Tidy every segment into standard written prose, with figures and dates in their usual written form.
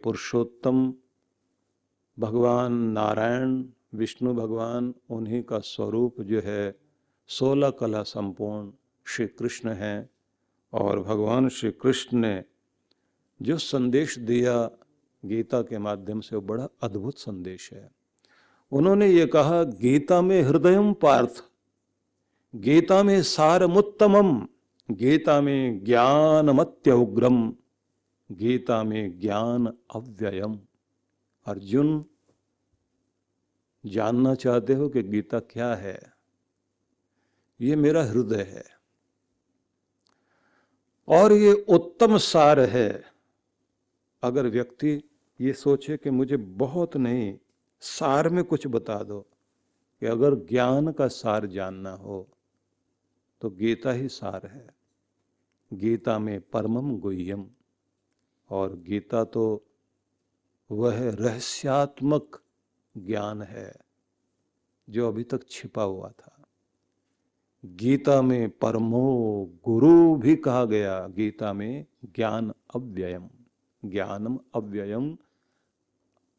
पुरुषोत्तम भगवान नारायण विष्णु भगवान, उन्हीं का स्वरूप जो है 16 कला संपूर्ण श्री कृष्ण हैं। और भगवान श्री कृष्ण ने जो संदेश दिया गीता के माध्यम से, वो बड़ा अद्भुत संदेश है। उन्होंने ये कहा, गीता में हृदयम पार्थ, गीता में सारमुत्तमम, गीता में ज्ञानमत्य उग्रम, गीता में ज्ञान अव्ययम। अर्जुन, जानना चाहते हो कि गीता क्या है? ये मेरा हृदय है और ये उत्तम सार है। अगर व्यक्ति ये सोचे कि मुझे बहुत नहीं, सार में कुछ बता दो, कि अगर ज्ञान का सार जानना हो तो गीता ही सार है। गीता में परमम गुह्यम, और गीता तो वह रहस्यात्मक ज्ञान है जो अभी तक छिपा हुआ था। गीता में परमो गुरु भी कहा गया। गीता में ज्ञान अव्ययम, ज्ञानम अव्ययम,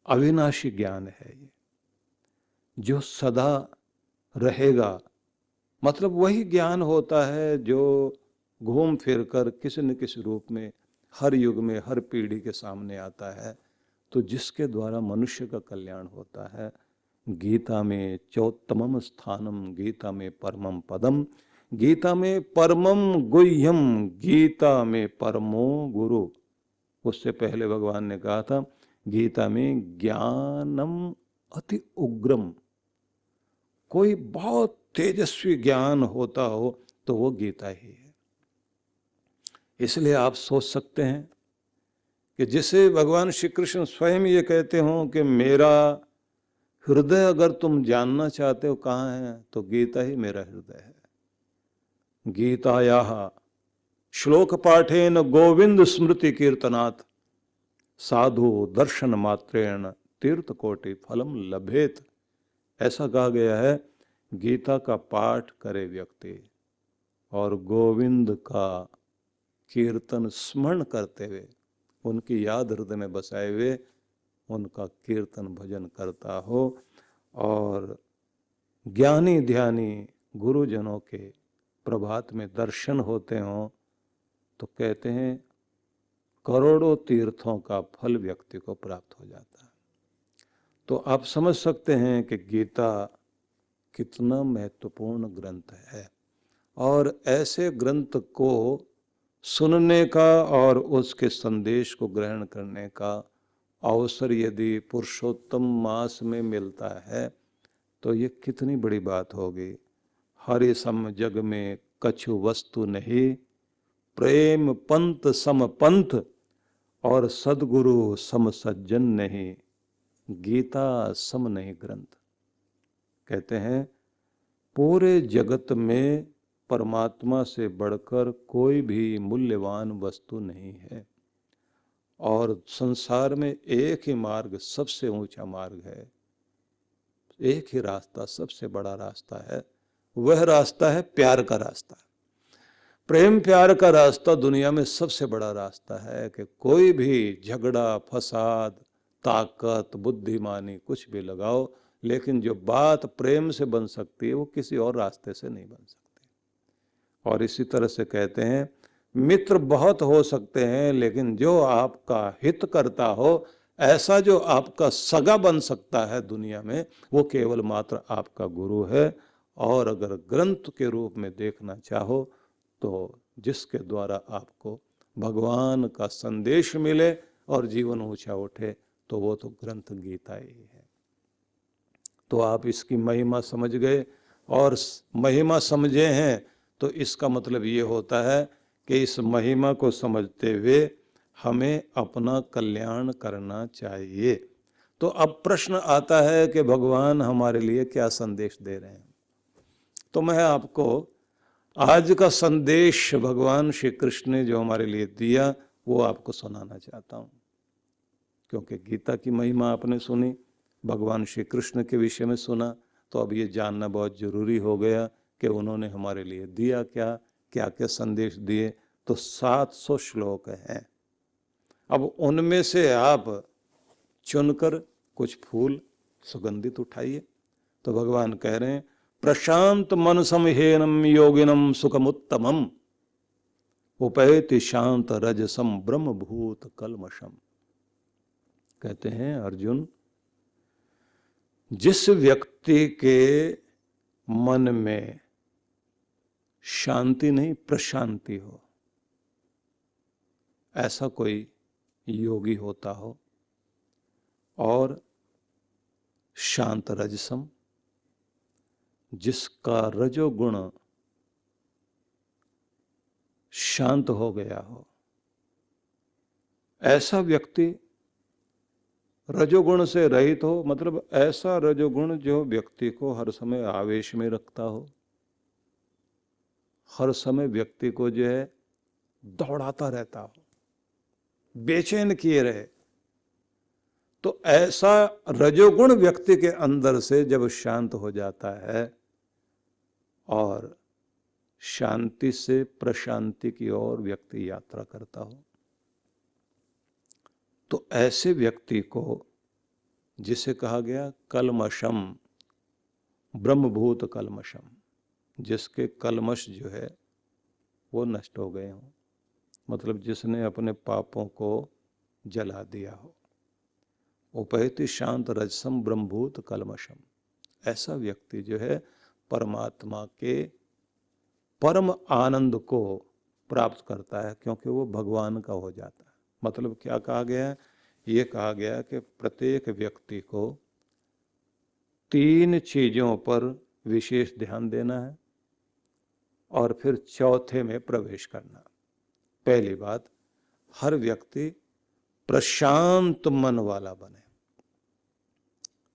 अविनाशी ज्ञान है ये, जो सदा रहेगा। मतलब वही ज्ञान होता है जो घूम फिर कर किसी न किसी रूप में हर युग में हर पीढ़ी के सामने आता है, तो जिसके द्वारा मनुष्य का कल्याण होता है। गीता में चौत्तमम स्थानम, गीता में परमम पदम, गीता में परमम गुह्यम, गीता में परमो गुरु। उससे पहले भगवान ने कहा था, गीता में ज्ञानम अति उग्रम। कोई बहुत तेजस्वी ज्ञान होता हो तो वो गीता ही है। इसलिए आप सोच सकते हैं कि जिसे भगवान श्री कृष्ण स्वयं ये कहते हो कि मेरा हृदय अगर तुम जानना चाहते हो कहाँ है, तो गीता ही मेरा हृदय है। गीतायाः श्लोक पाठेन गोविंद स्मृति कीर्तनात् साधु दर्शन मात्रेण तीर्थ कोटि फलम लभेत। ऐसा कहा गया है, गीता का पाठ करे व्यक्ति और गोविंद का कीर्तन स्मरण करते हुए, उनकी याद हृदय में बसाए हुए उनका कीर्तन भजन करता हो, और ज्ञानी ध्यानी गुरुजनों के प्रभात में दर्शन होते हों, तो कहते हैं करोड़ों तीर्थों का फल व्यक्ति को प्राप्त हो जाता है। तो आप समझ सकते हैं कि गीता कितना महत्वपूर्ण ग्रंथ है। और ऐसे ग्रंथ को सुनने का और उसके संदेश को ग्रहण करने का अवसर यदि पुरुषोत्तम मास में मिलता है तो ये कितनी बड़ी बात होगी। हरि सम जग में कछु वस्तु नहीं, प्रेम पंथ सम पंथ, और सदगुरु सम सज्जन नहीं, गीता सम नहीं ग्रंथ। कहते हैं पूरे जगत में परमात्मा से बढ़कर कोई भी मूल्यवान वस्तु नहीं है, और संसार में एक ही मार्ग सबसे ऊंचा मार्ग है, एक ही रास्ता सबसे बड़ा रास्ता है। वह रास्ता है प्यार का रास्ता। प्रेम प्यार का रास्ता दुनिया में सबसे बड़ा रास्ता है कि कोई भी झगड़ा फसाद ताकत बुद्धिमानी कुछ भी लगाओ, लेकिन जो बात प्रेम से बन सकती है वो किसी और रास्ते से नहीं बन सकती। और इसी तरह से कहते हैं मित्र बहुत हो सकते हैं, लेकिन जो आपका हित करता हो, ऐसा जो आपका सगा बन सकता है दुनिया में, वो केवल मात्र आपका गुरु है। और अगर ग्रंथ के रूप में देखना चाहो तो जिसके द्वारा आपको भगवान का संदेश मिले और जीवन ऊंचा उठे, तो वो तो ग्रंथ गीता ही है। तो आप इसकी महिमा समझ गए, और महिमा समझे हैं तो इसका मतलब ये होता है कि इस महिमा को समझते हुए हमें अपना कल्याण करना चाहिए। तो अब प्रश्न आता है कि भगवान हमारे लिए क्या संदेश दे रहे हैं। तो मैं आपको आज का संदेश भगवान श्री कृष्ण ने जो हमारे लिए दिया वो आपको सुनाना चाहता हूँ। क्योंकि गीता की महिमा आपने सुनी, भगवान श्री कृष्ण के विषय में सुना, तो अब ये जानना बहुत जरूरी हो गया कि उन्होंने हमारे लिए दिया क्या, क्या क्या संदेश दिए। तो 700 श्लोक हैं। अब उनमें से आप चुनकर कुछ फूल सुगंधित उठाइए। तो भगवान कह रहे हैं प्रशांत मनसम हेनम योगिनम सुखमुत्तमम उपैति शांत रजसम ब्रह्मभूत कलमशम। कहते हैं अर्जुन, जिस व्यक्ति के मन में शांति नहीं प्रशांति हो, ऐसा कोई योगी होता हो, और शांत रजसम, जिसका रजोगुण शांत हो गया हो, ऐसा व्यक्ति रजोगुण से रहित हो, मतलब ऐसा रजोगुण जो व्यक्ति को हर समय आवेश में रखता हो, हर समय व्यक्ति को जो है दौड़ाता रहता हो, बेचैन किए रहे। तो ऐसा रजोगुण व्यक्ति के अंदर से जब शांत हो जाता है और शांति से प्रशांति की ओर व्यक्ति यात्रा करता हो, तो ऐसे व्यक्ति को, जिसे कहा गया कलमशम, ब्रह्मभूत कलमशम, जिसके कलमश जो है वो नष्ट हो गए हों, मतलब जिसने अपने पापों को जला दिया हो। उपैति शांत रजसम ब्रह्मभूत कलमशम, ऐसा व्यक्ति जो है परमात्मा के परम आनंद को प्राप्त करता है, क्योंकि वो भगवान का हो जाता है। मतलब क्या कहा गया है? ये कहा गया कि प्रत्येक व्यक्ति को 3 चीजों पर विशेष ध्यान देना है और फिर चौथे में प्रवेश करना। पहली बात, हर व्यक्ति प्रशांत मन वाला बने।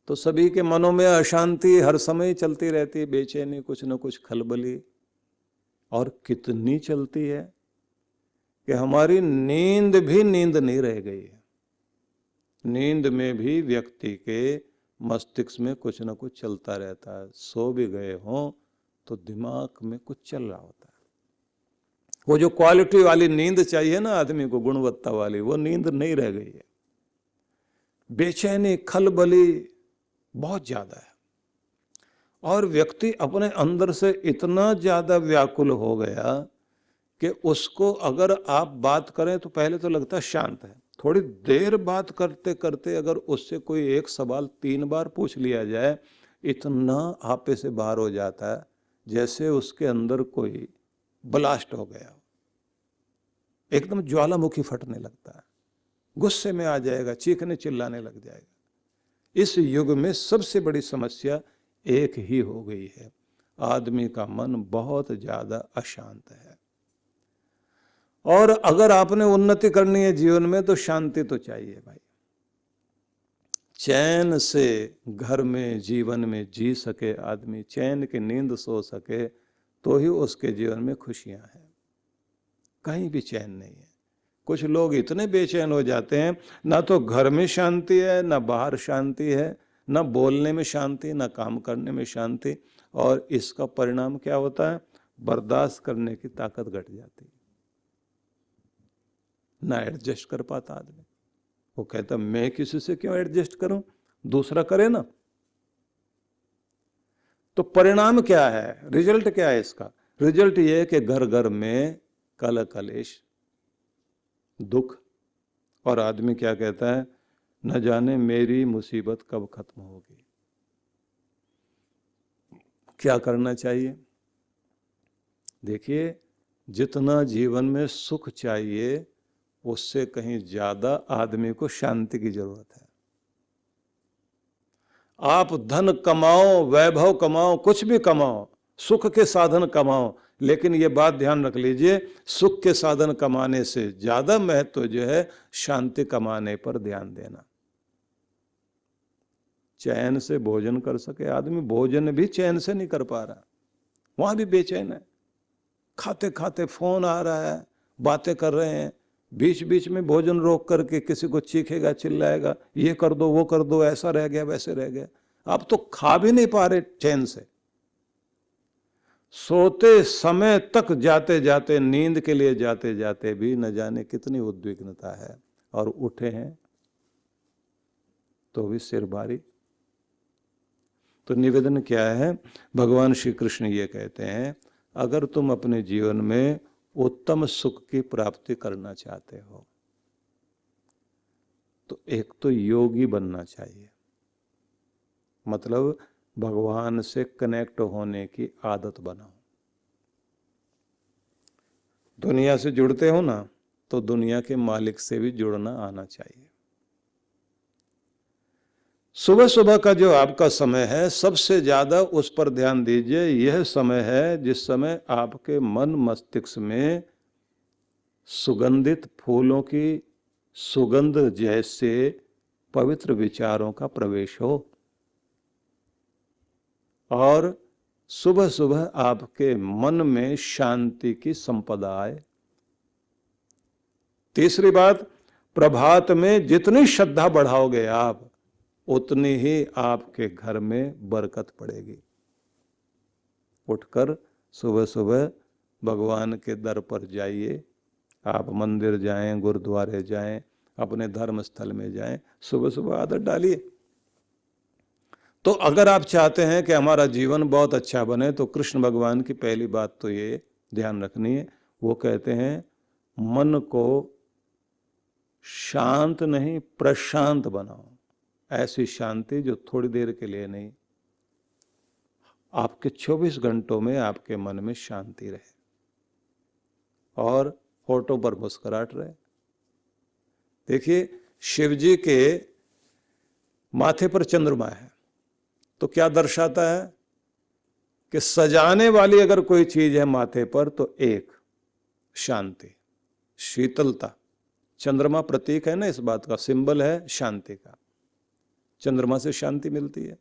तो सभी के मनों में अशांति हर समय चलती रहती है, बेचैनी, कुछ न कुछ खलबली, और कितनी चलती है कि हमारी नींद भी नींद नहीं रह गई है। नींद में भी व्यक्ति के मस्तिष्क में कुछ न कुछ चलता रहता है। सो भी गए हों तो दिमाग में कुछ चल रहा होता है। वो जो क्वालिटी वाली नींद चाहिए ना आदमी को, गुणवत्ता वाली, वो नींद नहीं रह गई है। बेचैनी, खलबली बहुत ज्यादा है, और व्यक्ति अपने अंदर से इतना ज्यादा व्याकुल हो गया कि उसको अगर आप बात करें तो पहले तो लगता है शांत है, थोड़ी देर बात करते करते अगर उससे कोई एक सवाल 3 बार पूछ लिया जाए, इतना आपे से बाहर हो जाता है जैसे उसके अंदर कोई ब्लास्ट हो गया, एकदम ज्वालामुखी फटने लगता है, गुस्से में आ जाएगा, चीखने चिल्लाने लग जाएगा। इस युग में सबसे बड़ी समस्या एक ही हो गई है, आदमी का मन बहुत ज्यादा अशांत है। और अगर आपने उन्नति करनी है जीवन में तो शांति तो चाहिए भाई। चैन से घर में, जीवन में जी सके आदमी, चैन की नींद सो सके, तो ही उसके जीवन में खुशियां हैं। कहीं भी चैन नहीं है। कुछ लोग इतने बेचैन हो जाते हैं, ना तो घर में शांति है, ना बाहर शांति है, ना बोलने में शांति, ना काम करने में शांति, और इसका परिणाम क्या होता है? बर्दाश्त करने की ताकत घट जाती है, ना एडजस्ट कर पाता आदमी। वो कहता मैं किसी से क्यों एडजस्ट करूं, दूसरा करे ना। तो परिणाम क्या है, रिजल्ट क्या है इसका? रिजल्ट ये है कि घर घर में कल कलेश, दुख, और आदमी क्या कहता है, न जाने मेरी मुसीबत कब खत्म होगी। क्या करना चाहिए? देखिए, जितना जीवन में सुख चाहिए उससे कहीं ज्यादा आदमी को शांति की जरूरत है। आप धन कमाओ, वैभव कमाओ, कुछ भी कमाओ, सुख के साधन कमाओ, लेकिन ये बात ध्यान रख लीजिए, सुख के साधन कमाने से ज्यादा महत्व जो है शांति कमाने पर ध्यान देना। चैन से भोजन कर सके आदमी, भोजन भी चैन से नहीं कर पा रहा, वहां भी बेचैन है। खाते खाते फोन आ रहा है, बातें कर रहे हैं, बीच बीच में भोजन रोक करके किसी को चीखेगा, चिल्लाएगा, ये कर दो, वो कर दो, ऐसा रह गया, वैसे रह गया। आप तो खा भी नहीं पा रहे चैन से। सोते समय तक जाते जाते, नींद के लिए जाते जाते भी न जाने कितनी उद्विग्नता है, और उठे हैं तो भी सिर भारी। तो निवेदन क्या है, भगवान श्री कृष्ण ये कहते हैं, अगर तुम अपने जीवन में उत्तम सुख की प्राप्ति करना चाहते हो तो एक तो योगी बनना चाहिए, मतलब भगवान से कनेक्ट होने की आदत बनाओ। दुनिया से जुड़ते हो ना, तो दुनिया के मालिक से भी जुड़ना आना चाहिए। सुबह सुबह का जो आपका समय है, सबसे ज्यादा उस पर ध्यान दीजिए। यह समय है जिस समय आपके मन मस्तिष्क में सुगंधित फूलों की सुगंध जैसे पवित्र विचारों का प्रवेश हो, और सुबह सुबह आपके मन में शांति की संपदा आए। तीसरी बात, प्रभात में जितनी श्रद्धा बढ़ाओगे आप, उतनी ही आपके घर में बरकत पड़ेगी। उठकर सुबह सुबह भगवान के दर पर जाइए, आप मंदिर जाएं, गुरुद्वारे जाएं, अपने धर्म स्थल में जाएं, सुबह सुबह आदत डालिए। तो अगर आप चाहते हैं कि हमारा जीवन बहुत अच्छा बने, तो कृष्ण भगवान की पहली बात तो ये ध्यान रखनी है, वो कहते हैं मन को शांत नहीं प्रशांत बनाओ। ऐसी शांति जो थोड़ी देर के लिए नहीं, आपके 24 घंटों में आपके मन में शांति रहे और होठों पर मुस्कुराहट रहे। देखिए, शिव जी के माथे पर चंद्रमा है, तो क्या दर्शाता है कि सजाने वाली अगर कोई चीज है माथे पर, तो एक शांति, शीतलता। चंद्रमा प्रतीक है ना इस बात का, सिंबल है शांति का। चंद्रमा से शांति मिलती है,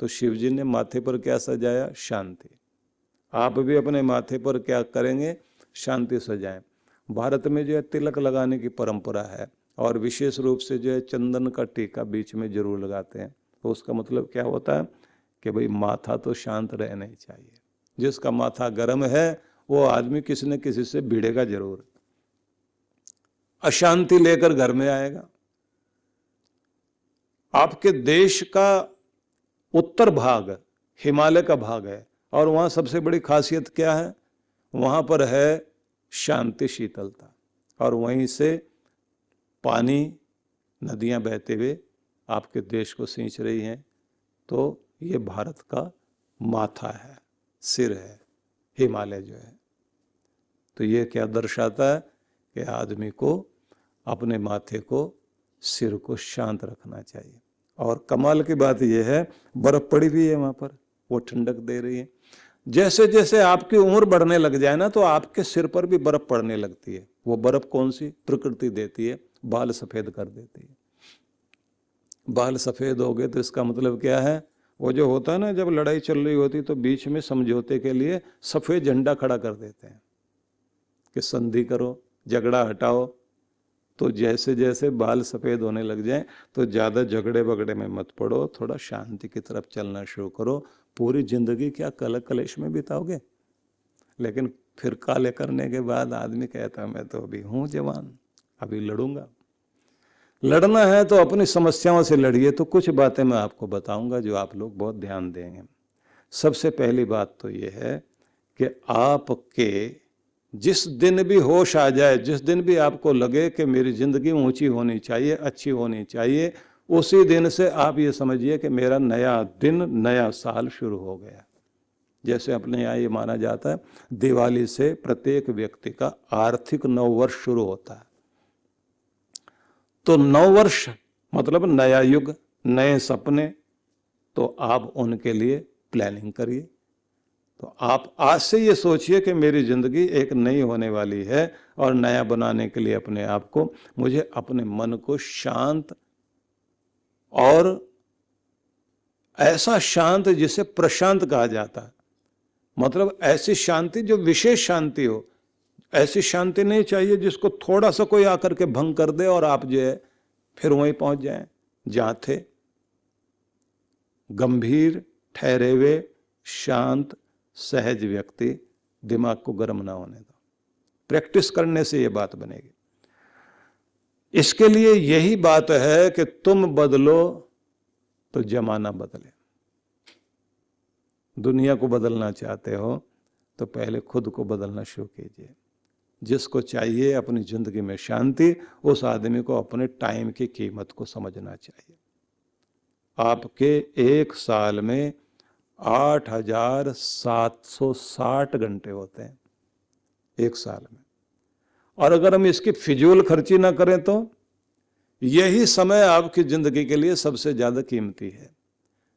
तो शिव जी ने माथे पर क्या सजाया? शांति। आप भी अपने माथे पर क्या करेंगे? शांति सजाएं। भारत में जो है तिलक लगाने की परंपरा है, और विशेष रूप से जो है चंदन का टीका बीच में जरूर लगाते हैं। तो उसका मतलब क्या होता है कि भाई माथा तो शांत रहना ही चाहिए। जिसका माथा गर्म है वो आदमी किसी न किसी से भिड़ेगा जरूर, अशांति लेकर घर में आएगा। आपके देश का उत्तर भाग हिमालय का भाग है, और वहाँ सबसे बड़ी खासियत क्या है? वहाँ पर है शांति, शीतलता, और वहीं से पानी, नदियाँ बहते हुए आपके देश को सींच रही हैं। तो ये भारत का माथा है, सिर है, हिमालय जो है। तो ये क्या दर्शाता है कि आदमी को अपने माथे को, सिर को शांत रखना चाहिए। और कमाल की बात यह है, बर्फ पड़ी हुई है वहाँ पर, वो ठंडक दे रही है। जैसे जैसे आपकी उम्र बढ़ने लग जाए ना, तो आपके सिर पर भी बर्फ पड़ने लगती है। वो बर्फ कौन सी? प्रकृति देती है, बाल सफ़ेद कर देती है। बाल सफ़ेद हो गए तो इसका मतलब क्या है? वो जो होता है ना, जब लड़ाई चल रही होती तो बीच में समझौते के लिए सफ़ेद झंडा खड़ा कर देते हैं कि संधि करो, झगड़ा हटाओ। तो जैसे जैसे बाल सफ़ेद होने लग जाएं, तो ज़्यादा झगड़े बगड़े में मत पड़ो, थोड़ा शांति की तरफ चलना शुरू करो। पूरी ज़िंदगी क्या कलह कलेश में बिताओगे? लेकिन फिर काले करने के बाद आदमी कहता मैं तो अभी हूँ जवान, अभी लड़ूंगा। लड़ना है तो अपनी समस्याओं से लड़िए। तो कुछ बातें मैं आपको बताऊंगा जो आप लोग बहुत ध्यान देंगे। सबसे पहली बात तो ये है कि आपके जिस दिन भी होश आ जाए, जिस दिन भी आपको लगे कि मेरी ज़िंदगी ऊंची होनी चाहिए, अच्छी होनी चाहिए, उसी दिन से आप ये समझिए कि मेरा नया दिन, नया साल शुरू हो गया। जैसे अपने यहाँ ये माना जाता है, दिवाली से प्रत्येक व्यक्ति का आर्थिक नववर्ष शुरू होता है। तो नववर्ष मतलब नया युग, नए सपने। तो आप उनके लिए प्लानिंग करिए। तो आप आज से ये सोचिए कि मेरी ज़िंदगी एक नई होने वाली है, और नया बनाने के लिए अपने आप को, मुझे अपने मन को शांत, और ऐसा शांत जिसे प्रशांत कहा जाता है, मतलब ऐसी शांति जो विशेष शांति हो। ऐसी शांति नहीं चाहिए जिसको थोड़ा सा कोई आकर के भंग कर दे और आप जो है फिर वहीं पहुंच जाएं जहां थे। गंभीर, ठहरे हुए, शांत, सहज व्यक्ति, दिमाग को गर्म ना होने दो। प्रैक्टिस करने से ये बात बनेगी। इसके लिए यही बात है कि तुम बदलो तो जमाना बदले। दुनिया को बदलना चाहते हो तो पहले खुद को बदलना शुरू कीजिए। जिसको चाहिए अपनी जिंदगी में शांति, उस आदमी को अपने टाइम की कीमत को समझना चाहिए। आपके एक साल में 8,760 घंटे होते हैं एक साल में, और अगर हम इसकी फिजूल खर्ची ना करें तो यही समय आपकी जिंदगी के लिए सबसे ज्यादा कीमती है।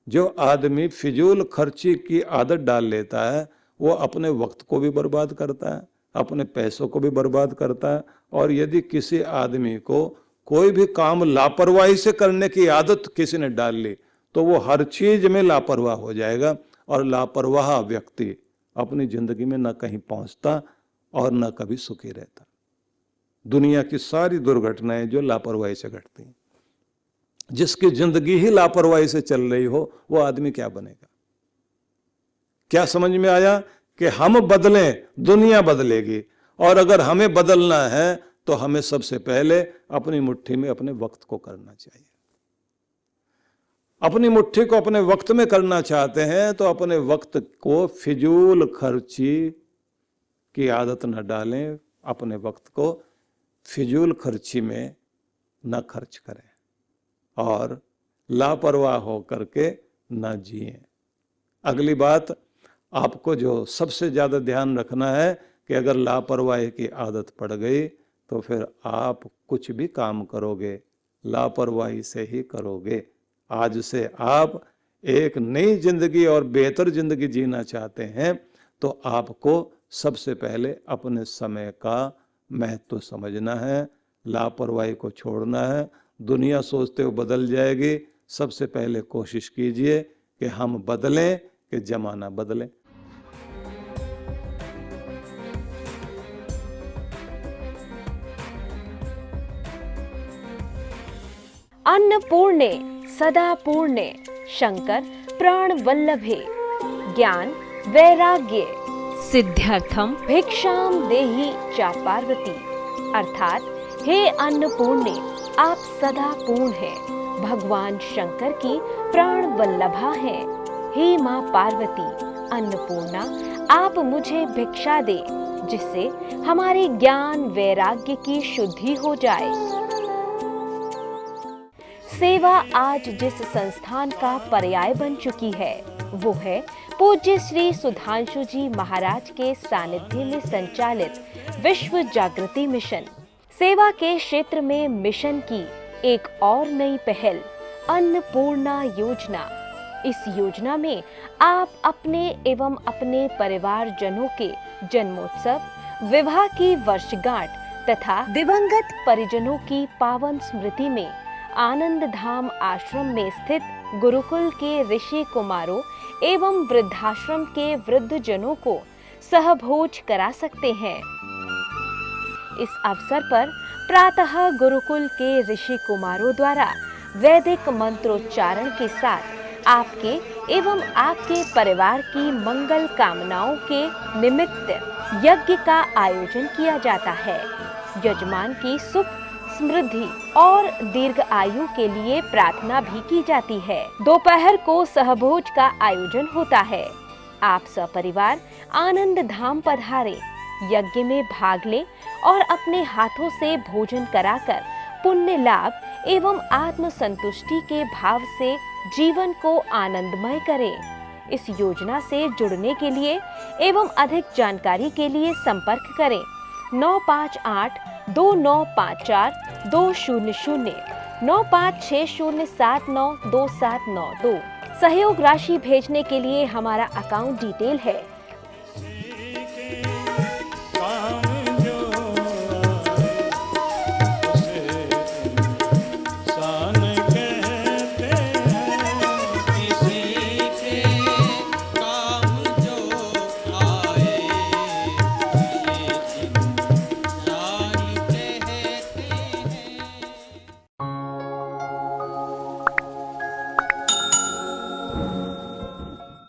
जो आदमी फिजूल खर्ची की आदत डाल लेता है वो अपने वक्त को भी बर्बाद करता है, अपने पैसों को भी बर्बाद करता है। और यदि किसी आदमी को कोई भी काम लापरवाही से करने की आदत किसी ने डाल ली तो वो हर चीज में लापरवाह हो जाएगा, और लापरवाह व्यक्ति अपनी जिंदगी में न कहीं पहुंचता और न कभी सुखी रहता। दुनिया की सारी दुर्घटनाएं जो लापरवाही से घटती हैं, जिसकी जिंदगी ही लापरवाही से चल रही हो वो आदमी क्या बनेगा? क्या समझ में आया कि हम बदलें दुनिया बदलेगी, और अगर हमें बदलना है तो हमें सबसे पहले अपनी मुट्ठी में अपने वक्त को करना चाहिए। अपनी मुट्ठी को अपने वक्त में करना चाहते हैं तो अपने वक्त को फिजूल खर्ची की आदत न डालें, अपने वक्त को फिजूल खर्ची में न खर्च करें और लापरवाह हो करके न जिएं। अगली बात, आपको जो सबसे ज़्यादा ध्यान रखना है कि अगर लापरवाही की आदत पड़ गई तो फिर आप कुछ भी काम करोगे लापरवाही से ही करोगे। आज से आप एक नई जिंदगी और बेहतर जिंदगी जीना चाहते हैं तो आपको सबसे पहले अपने समय का महत्व समझना है, लापरवाही को छोड़ना है। दुनिया सोचते हो बदल जाएगी, सबसे पहले कोशिश कीजिए कि हम बदलें, कि जमाना बदले। अन्नपूर्णे सदा पूर्णे शंकर प्राण वल्लभे ज्ञान वैराग्य सिद्ध्यर्थम भिक्षाम देहि चा पार्वती। अर्थात हे अन्नपूर्णे, आप सदा पूर्ण हैं, भगवान शंकर की प्राण वल्लभा हैं। हे माँ पार्वती अन्नपूर्णा, आप मुझे भिक्षा दे जिससे हमारे ज्ञान वैराग्य की शुद्धि हो जाए। सेवा आज जिस संस्थान का पर्याय बन चुकी है वो है पूज्य श्री सुधांशु जी महाराज के सानिध्य में संचालित विश्व जागृति मिशन। सेवा के क्षेत्र में मिशन की एक और नई पहल अन्नपूर्णा योजना। इस योजना में आप अपने एवं अपने परिवारजनों के जन्मोत्सव, विवाह की वर्षगांठ तथा दिवंगत परिजनों की पावन स्मृति में आनंद धाम आश्रम में स्थित गुरुकुल के ऋषि कुमारों एवं वृद्धाश्रम के वृद्ध जनों को सहभोज करा सकते हैं। इस अवसर पर प्रातः गुरुकुल के ऋषि कुमारों द्वारा वैदिक मंत्रोच्चारण के साथ आपके एवं आपके परिवार की मंगल कामनाओं के निमित्त यज्ञ का आयोजन किया जाता है। यजमान की सुख, समृद्धि और दीर्घ आयु के लिए प्रार्थना भी की जाती है। दोपहर को सहभोज का आयोजन होता है। आप सपरिवार आनंद धाम पधारे, यज्ञ में भाग लें और अपने हाथों से भोजन कराकर पुण्य लाभ एवं आत्म संतुष्टि के भाव से जीवन को आनंदमय करें। इस योजना से जुड़ने के लिए एवं अधिक जानकारी के लिए संपर्क करें 958-2954-200, 9560792792। सहयोग राशि भेजने के लिए हमारा अकाउंट डिटेल है